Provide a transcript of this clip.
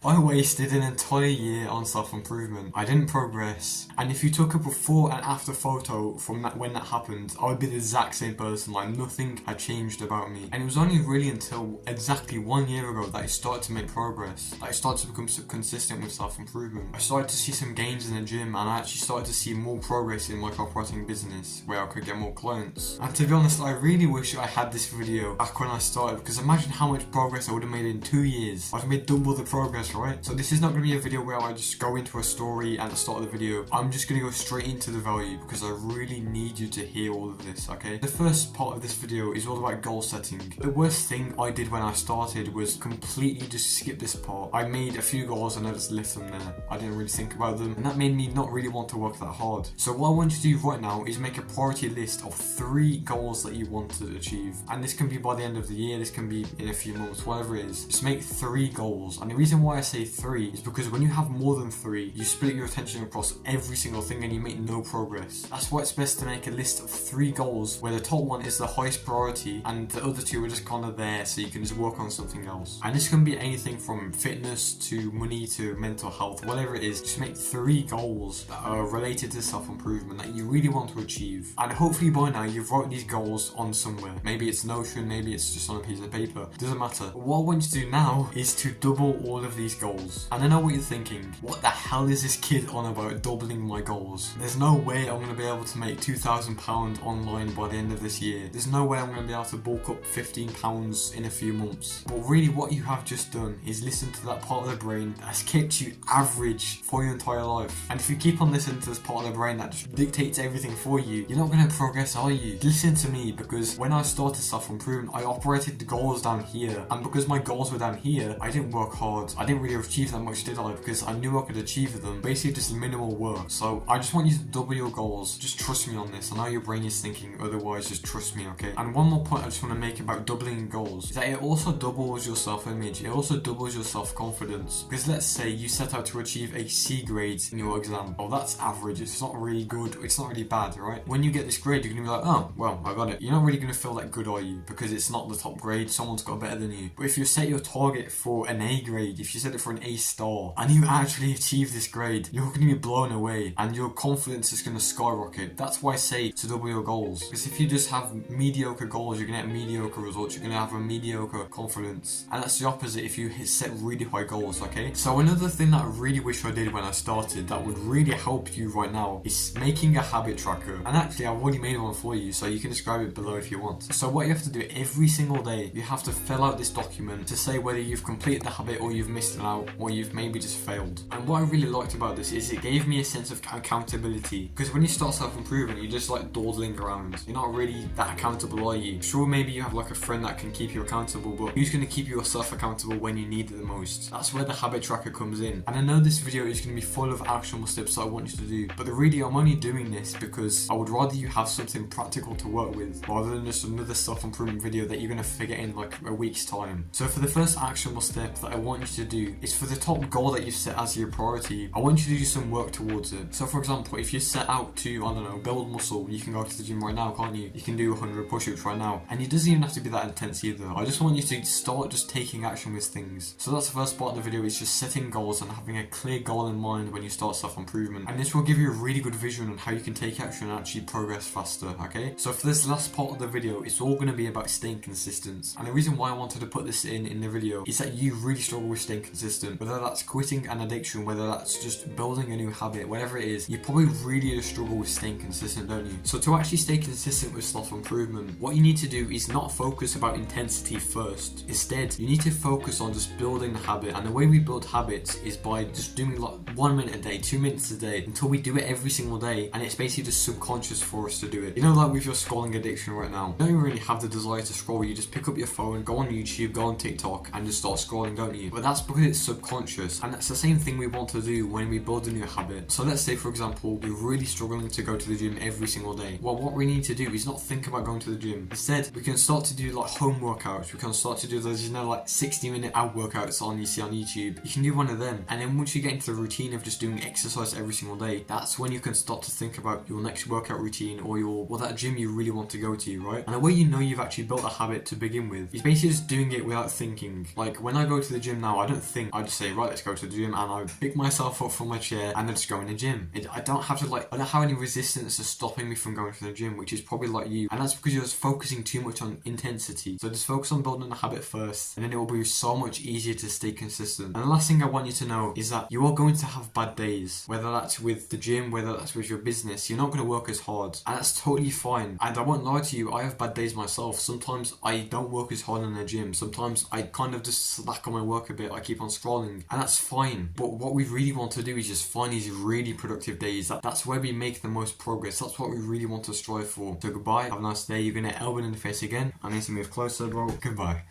I wasted an entire year on self-improvement. I didn't progress. And if you took a before and after photo from that when that happened, I would be the exact same person. Like nothing had changed about me. And it was only really until exactly 1 year ago that I started to make progress. That I started to become consistent with self-improvement. I started to see some gains in the gym, and I actually started to see more progress in my operating business where I could get more clients. And to be honest, I really wish I had this video back when I started, because imagine how much progress I would have made in 2 years. I've made double the progress, right? So this is not going to be a video where I just go into a story at the start of the video. I'm just going to go straight into the value because I really need you to hear all of this, okay? The first part of this video is all about goal setting. The worst thing I did when I started was completely just skip this part. I made a few goals and I just left them there. I didn't really think about them, and that made me not really want to work that hard. So what I want you to do right now is make a priority list of 3 goals that you want to achieve. And this can be by the end of the year, this can be in a few months, whatever it is. Just make 3 goals. And the reason why I say 3 is because when you have more than 3, you split your attention across every single thing and you make no progress. That's why it's best to make a list of 3 goals where the top one is the highest priority and the other 2 are just kind of there so you can just work on something else. And this can be anything from fitness to money to mental health, whatever it is. Just make 3 goals that are related to self-improvement that you really want to achieve. And hopefully by now you've wrote these goals on somewhere. Maybe it's Notion, maybe it's just on a piece of paper. Doesn't matter. But what I want you to do now is to double all of these goals. And I know what you're thinking. What the hell is this kid on about doubling my goals? There's no way I'm going to be able to make £2,000 online by the end of this year. There's no way I'm going to be able to bulk up £15 in a few months. But really what you have just done is listen to that part of the brain that has kept you average for your entire life. And if you keep on listening to this part of the brain that just dictates everything for you, you're not going to progress, are you? Listen to me, because when I started self-improvement, I operated the goals down here. And because my goals were down here, I didn't work hard. I didn't really achieve that much, did I? Because I knew I could achieve them. Basically just minimal work. So I just want you to double your goals. Just trust me on this. I know your brain is thinking otherwise, just trust me, okay? And one more point I just want to make about doubling goals is that it also doubles your self-image. It also doubles your self-confidence. Because let's say you set out to achieve a C grade in your exam. Oh, that's average. It's not really good. It's not really bad, right? When you get this grade, you're going to be like, oh, well, I got it. You're not really going to feel that good, are you? Because it's not the top grade. Someone's got better than you. But if you set your target for an A grade, if you set it for an A star, and you actually achieve this grade, you're going to be blown away and your confidence is going to skyrocket. That's why I say to double your goals. Because if you just have mediocre goals, you're going to get mediocre results. You're going to have a mediocre confidence. And that's the opposite if you set really high goals, okay? So another thing that I really wish I did when I started that would really help you right now is making a habit tracker. And actually, I've already made one for you, so you can describe it below if you want. So what you have to do every single day, you have to fill out this document to say whether you've completed the habit or you've missed it out or you've maybe just failed. And what I really liked about this is it gave me a sense of accountability. Because when you start self-improvement, you're just like dawdling around. You're not really that accountable, are you? Sure, maybe you have like a friend that can keep you accountable, but who's going to keep yourself accountable when you need it the most? That's where the habit tracker comes in. And I know this video is going to be full of actionable steps that I want you to do, but really I'm only doing this because I would rather you have something practical to work with rather than just another self-improvement video that you're going to forget in like a week's time. So for the first actionable step that I want you to do is for the top goal that you've set as your priority, I want you to do some work towards it. So for example, if you set out to, I don't know, build muscle, you can go to the gym right now, can't you? You can do 100 push-ups right now. And it doesn't even have to be that intense either. I just want you to start just taking action with things. So that's the first part of the video, is just setting goals and having a clear goal in mind when you start self-improvement. And this will give you a really good vision on how you can take action and actually progress faster, okay? So for this last part of the video, it's all going to be about staying consistent. And the reason why I wanted to put this in the video is that you really struggle with staying consistent. Whether that's quitting an addiction, whether that's just building a new habit, whatever it is, you probably really struggle with staying consistent, don't you? So to actually stay consistent with self-improvement, what you need to do is not focus about intensity first. Instead, you need to focus on just building the habit. And the way we build habits is by just doing like 1 minute a day, 2 minutes a day, until we do it every single day. And it's basically just subconscious for us to do it. You know, like with your scrolling addiction right now, you don't really have the desire to scroll. You just pick up your phone, go on YouTube, go on TikTok, and just start scrolling, don't you? But that's because it's subconscious. And that's the same thing we want to do when we build a new habit. So let's say, for example, we're really struggling to go to the gym every single day. Well, what we need to do is not think about going to the gym. Instead, we can start to do like home workouts. We can start to do those, you know, like 60-minute ab workouts you see on YouTube. You can do one of them. And then once you get into the routine of just doing exercise every single day, that's when you can start to think about your next workout routine or that gym you really want to go to, right? And the way you know you've actually built a habit to begin with is basically just doing it without thinking. Like when I go to the gym now, I don't think. I'd just say, right, let's go to the gym, and I would pick myself up from my chair and I'd just go in the gym. I don't have to I don't have any resistance to stopping me from going to the gym, which is probably like you, and that's because you're just focusing too much on intensity. So just focus on building the habit first, and then it will be so much easier to stay consistent. And the last thing I want you to know is that you are going to have bad days, whether that's with the gym, whether that's with your business. You're not going to work as hard, and that's totally fine. And I won't lie to you, I have bad days myself. Sometimes I don't work as hard in the gym. Sometimes I kind of just slack on my work a bit. I keep on scrolling, and that's fine. But what we really want to do is just find these really productive days. That's where we make the most progress. That's what we really want to strive for. So goodbye, have a nice day. You're gonna elbow in the face again. I need to move closer, bro. Goodbye.